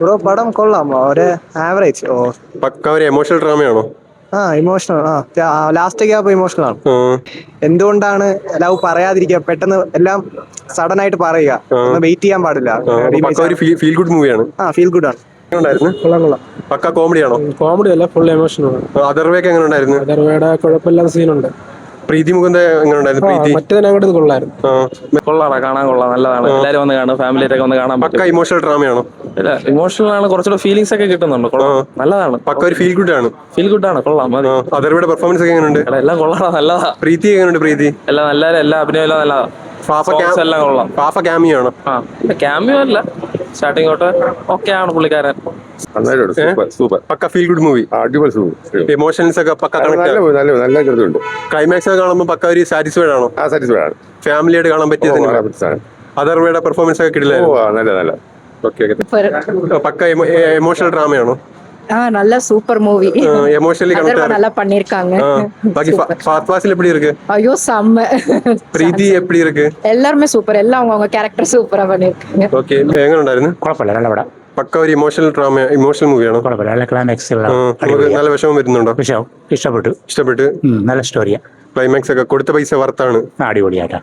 Bro പടം കൊള്ളാം, ഒരു ആവറേജ്. പക്ക ഒരു എമോഷണൽ ഡ്രാമയാണോ? ഇമോഷണൽ. ലാസ്റ്റ് ഒക്കെ ആയപ്പോ ഇമോഷണൽ ആണ്. ആ, എന്തുകൊണ്ടാണ് ലവ് പറയാതിരിക്കുക, പെട്ടെന്ന് എല്ലാം സഡൻ ആയിട്ട് പറയുക, ഒന്ന് വെയിറ്റ് ചെയ്യാൻ പാടില്ല. അപ്പൊ പക്ക ഒരു ഫീൽ ഗുഡ് മൂവിയാണ്. ഫീൽ ഗുഡ് ആണ്. ഉണ്ടായിരുന്നു. കൊള്ളാം കൊള്ളാം. പക്ക കോമഡിയാണോ? കോമഡി അല്ല, ഫുൾ എമോഷനാണ്. അതർവേക്ക് എങ്ങനെ ഉണ്ടായിരുന്നു? അതർവേടെ കുഴപ്പമില്ലാത്ത സീനുണ്ട്. പ്രീതി മുകുന്ദ എങ്ങനെ ഉണ്ടായിരുന്നു? പ്രീതി മറ്റേതിനങ്ങോട്ട് ഇത് കൊള്ളായിരുന്നു. കൊള്ളാടാ, കാണാൻ കൊള്ളാം, നല്ലതാണ്. എല്ലാരും വന്ന് കാണും, ഫാമിലിയായിട്ടൊക്കെ വന്ന് കാണാൻ പക്ക പറ്റും. ഇമോഷണൽ ഡ്രാമയാണോ? ഇല്ല, ഇമോഷണൽ ആണ്, കുറച്ചുകൂടെ ഫീലിങ്സ് ഒക്കെ കിട്ടുന്നുണ്ട്. കൊള്ളാം, നല്ലതാണ്. പക്ക ഒരു ഫീൽ ഗുഡ് ആണ്. ഫീൽ ഗുഡ് ആണ്, കൊള്ളാം, മതി. അതർവയുടെ പെർഫോമൻസ് ഒക്കെ എങ്ങനെയുണ്ട്? എല്ലാം കൊള്ളാടാ, നല്ലതാ. പ്രീതി എങ്ങനെയുണ്ട്? പ്രീതി എല്ലാം നല്ല, എല്ലാ അഭിനയം എല്ലാം നല്ലതാ. Songs എല്ലാം കൊള്ളാം. പാഫ ക്യാമിയോ ആണോ? ക്യാമിയോ അല്ല, സ്റ്റാർട്ടിങ് തൊട്ട് ഓക്കെ ആണ് പുള്ളിക്കാരൻ. സൂപ്പർ പക്ക ഫീൽ ഗുഡ് മൂവി. അടിപൊളി സൂപ്പർ. എമോഷൻസ് ഒക്കെ പക്ക നല്ല കരുതുണ്ട്. ക്ലൈമാക്സ് കാണുമ്പോൾ പക്ക ഒരു സാറ്റിസ്ഫൈഡ് ആണോ? സാറ്റിസ്ഫൈഡ് ആണ്. ഫാമിലി ആയിട്ട് കാണാൻ പറ്റിയ സിനിമ. അതർവയുടെ പെർഫോമൻസ് ഒക്കെ കിട്ടില്ല. നല്ല പക്ക എമോഷണൽ ഡ്രാമയാണോ? நல்ல சூப்பர் மூவி. எமோஷனலி கனெக்ட் நல்லா பண்ணிருக்காங்க. பாக்கி ஃபாஸ்ட் எப்படி இருக்கு? ஐயோ செம்ம. பிரீத்தி எப்படி இருக்கு? எல்லாருமே சூப்பர், எல்லாம் அவங்க கேரக்டர் சூப்பரா பண்ணிருக்காங்க. ഓക്കേ, എങ്ങനെ ഉണ്ടായിരുന്നു? കുഴപ്പമില്ല, നല്ല പടം. പക്ക ഒരു ഇമോഷണൽ മൂവിയാണോ? കുഴപ്പമില്ല, നല്ല ക്ലൈമാക്സ് നല്ല വിഷമം വരുന്നുണ്ടോ? ഇഷ്ടപ്പെട്ടു. ഇഷ്ടപ്പെട്ട്. നല്ല സ്റ്റോറിയാ. ക്ലൈമാക്സ് ഒക്കെ കൊടുത്ത പൈസ വർത്താണ്. അടിപൊളിയായിട്ടാ.